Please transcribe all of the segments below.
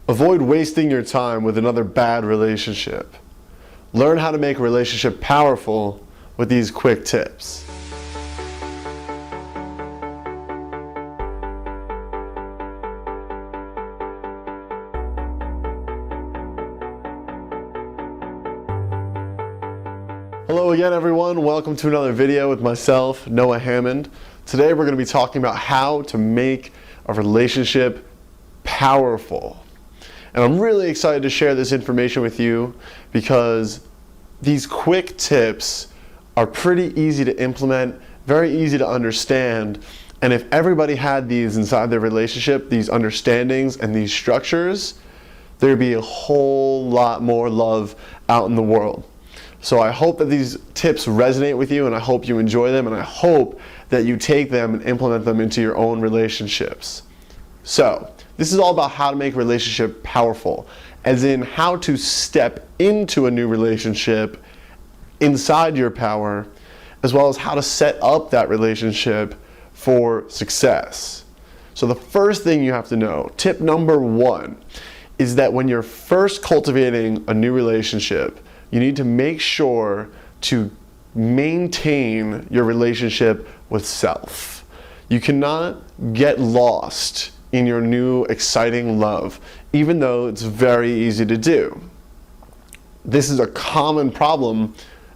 Avoid wasting your time with another bad relationship. Learn how to make a relationship powerful with these quick tips. Hello again, everyone. Welcome to another video with myself, Noah Hammond. Today we're going to be talking about how to make a relationship powerful. And I'm really excited to share this information with you because these quick tips are pretty easy to implement, very easy to understand. And if everybody had these inside their relationship, these understandings and these structures, there'd be a whole lot more love out in the world. So I hope that these tips resonate with you, and I hope you enjoy them, and I hope that you take them and implement them into your own relationships. So this is all about how to make a relationship powerful, as in how to step into a new relationship inside your power, as well as how to set up that relationship for success. So the first thing you have to know, tip number one, is that when you're first cultivating a new relationship, you need to make sure to maintain your relationship with self. You cannot get lost in your new exciting love, even though it's very easy to do. This is a common problem,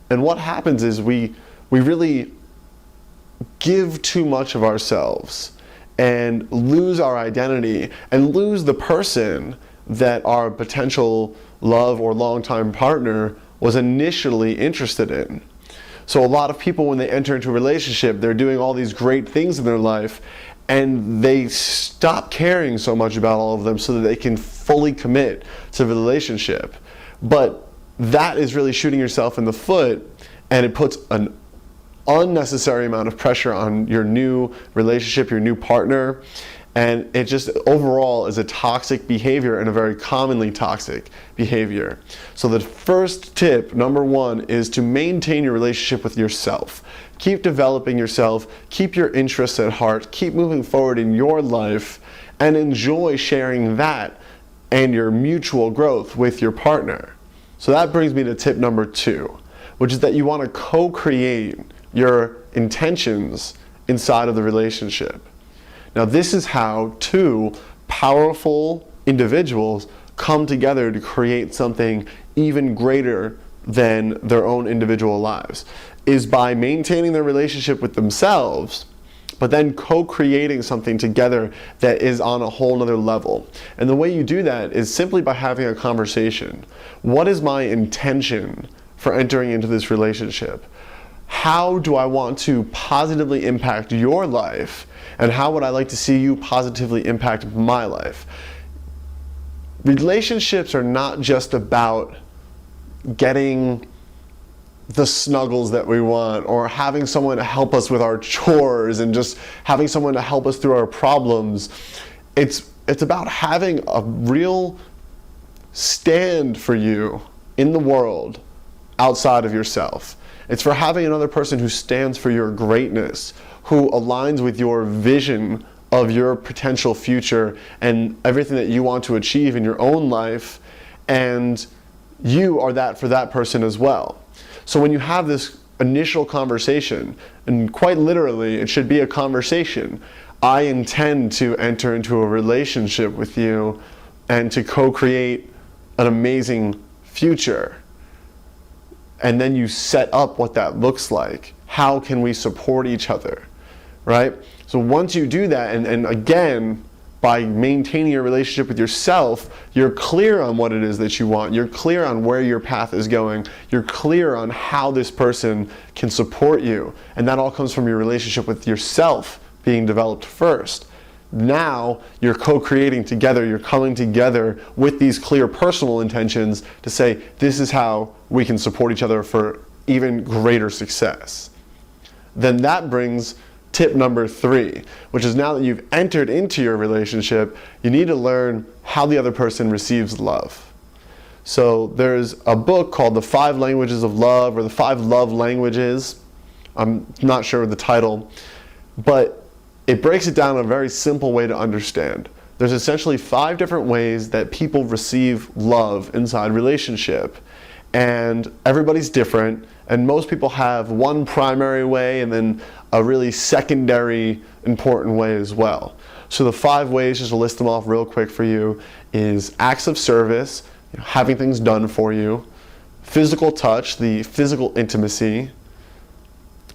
and what happens is we really give too much of ourselves and lose our identity and lose the person that our potential love or longtime partner was initially interested in. So a lot of people, when they enter into a relationship, they're doing all these great things in their life, and they stop caring so much about all of them so that they can fully commit to the relationship. But that is really shooting yourself in the foot, and it puts an unnecessary amount of pressure on your new relationship, your new partner, and it just overall is a toxic behavior, and a very commonly toxic behavior. So the first tip, number one, is to maintain your relationship with yourself. Keep developing yourself, keep your interests at heart, keep moving forward in your life, and enjoy sharing that and your mutual growth with your partner. So that brings me to tip number two, which is that you want to co-create your intentions inside of the relationship. Now, this is how two powerful individuals come together to create something even greater than their own individual lives, is by maintaining their relationship with themselves, but then co-creating something together that is on a whole nother level. And the way you do that is simply by having a conversation. What is my intention for entering into this relationship? How do I want to positively impact your life? And how would I like to see you positively impact my life? Relationships are not just about getting the snuggles that we want, or having someone to help us with our chores, and just having someone to help us through our problems. It's about having a real stand for you in the world outside of yourself. It's for having another person who stands for your greatness, who aligns with your vision of your potential future and everything that you want to achieve in your own life, and you are that for that person as well. So when you have this initial conversation, and quite literally it should be a conversation, I intend to enter into a relationship with you and to co-create an amazing future. And then you set up what that looks like. How can we support each other, right? So once you do that, and again, by maintaining your relationship with yourself, you're clear on what it is that you want. You're clear on where your path is going. You're clear on how this person can support you. And that all comes from your relationship with yourself being developed first. Now you're co-creating together, you're coming together with these clear personal intentions to say, this is how we can support each other for even greater success. Then that brings tip number three, which is now that you've entered into your relationship, you need to learn how the other person receives love. So there's a book called The 5 Languages of Love, or The 5 Love Languages. I'm not sure of the title, but it breaks it down in a very simple way to understand. there's essentially 5 different ways that people receive love inside a relationship. And everybody's different, and most people have one primary way and then a really secondary important way as well. So the 5 ways, just to list them off real quick for you, is acts of service, having things done for you, physical touch, the physical intimacy,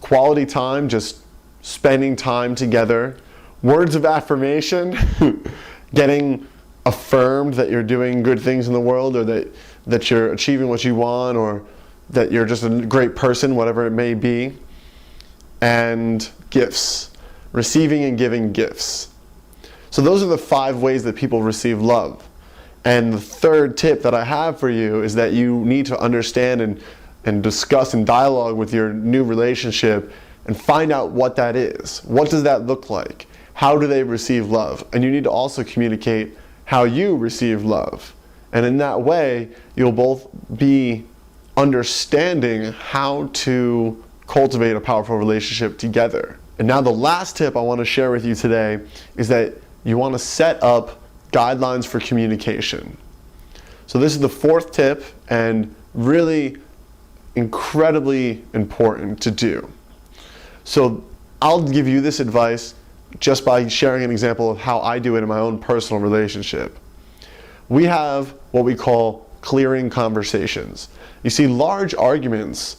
quality time, just spending time together, words of affirmation, getting affirmed that you're doing good things in the world, or that you're achieving what you want, or that you're just a great person, whatever it may be, and gifts, receiving and giving gifts. So those are the 5 ways that people receive love. And the 3rd tip that I have for you is that you need to understand and discuss and dialogue with your new relationship and find out what that is. What does that look like? How do they receive love? And you need to also communicate how you receive love. And in that way, you'll both be understanding how to cultivate a powerful relationship together. And now the last tip I want to share with you today is that you want to set up guidelines for communication. So this is the 4th tip, and really incredibly important to do. So I'll give you this advice just by sharing an example of how I do it in my own personal relationship. We have what we call clearing conversations. You see, large arguments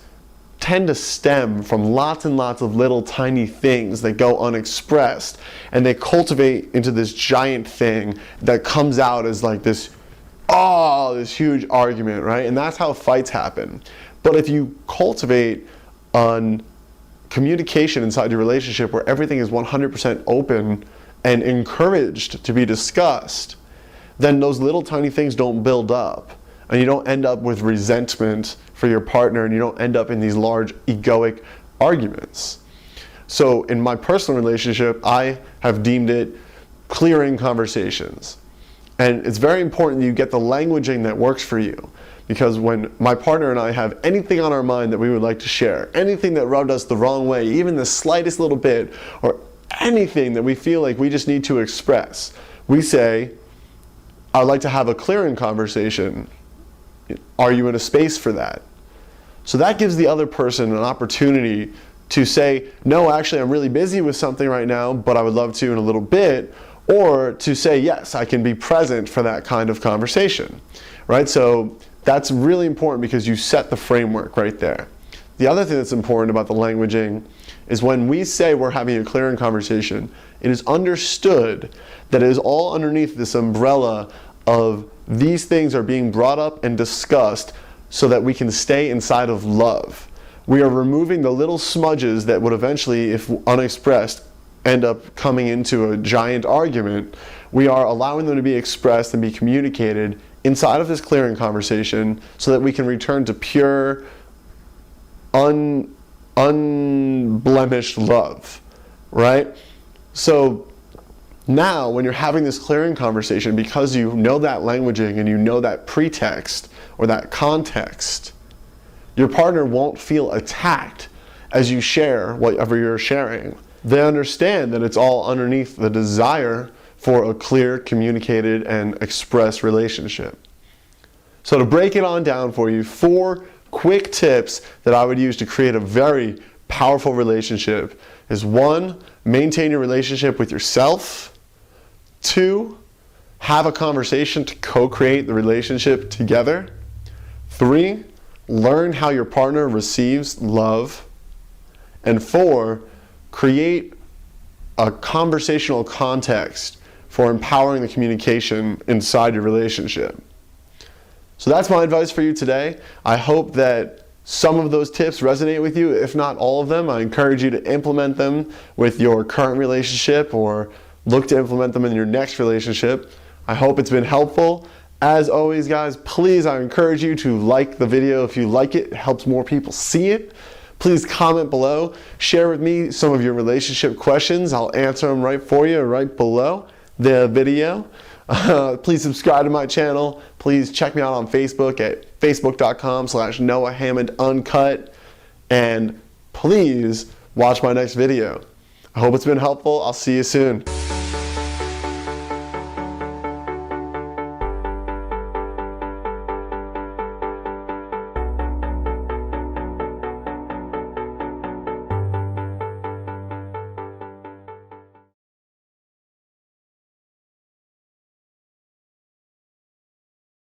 tend to stem from lots and lots of little tiny things that go unexpressed, and they cultivate into this giant thing that comes out as like this huge argument, right? And that's how fights happen. But if you cultivate on communication inside your relationship where everything is 100% open and encouraged to be discussed, then those little tiny things don't build up, and you don't end up with resentment for your partner, and you don't end up in these large egoic arguments. So in my personal relationship, I have deemed it clearing conversations. And it's very important that you get the languaging that works for you, because when my partner and I have anything on our mind that we would like to share, anything that rubbed us the wrong way, even the slightest little bit, or anything that we feel like we just need to express, we say, I'd like to have a clearing conversation. Are you in a space for that? So that gives the other person an opportunity to say, no, actually I'm really busy with something right now, but I would love to in a little bit, or to say, yes, I can be present for that kind of conversation, right? So that's really important because you set the framework right there. The other thing that's important about the languaging is when we say we're having a clearing conversation, it is understood that it is all underneath this umbrella of these things are being brought up and discussed so that we can stay inside of love. We are removing the little smudges that would eventually, if unexpressed, end up coming into a giant argument. We are allowing them to be expressed and be communicated inside of this clearing conversation so that we can return to pure, unblemished love, right? So now when you're having this clearing conversation, because you know that languaging and you know that pretext or that context, your partner won't feel attacked as you share whatever you're sharing. They understand that it's all underneath the desire for a clear, communicated, and expressed relationship. So to break it on down for you, 4 quick tips that I would use to create a very powerful relationship is 1, maintain your relationship with yourself. 2, have a conversation to co-create the relationship together. 3, learn how your partner receives love. And 4, create a conversational context for empowering the communication inside your relationship. So that's my advice for you today. I hope that some of those tips resonate with you. If not all of them, I encourage you to implement them with your current relationship or look to implement them in your next relationship. I hope it's been helpful. As always, guys, please, I encourage you to like the video if you like it. It helps more people see it. Please comment below. Share with me some of your relationship questions. I'll answer them right for you right below the video. Please subscribe to my channel. Please check me out on Facebook at facebook.com/Noah Hammond Uncut. And please watch my next video. I hope it's been helpful. I'll see you soon.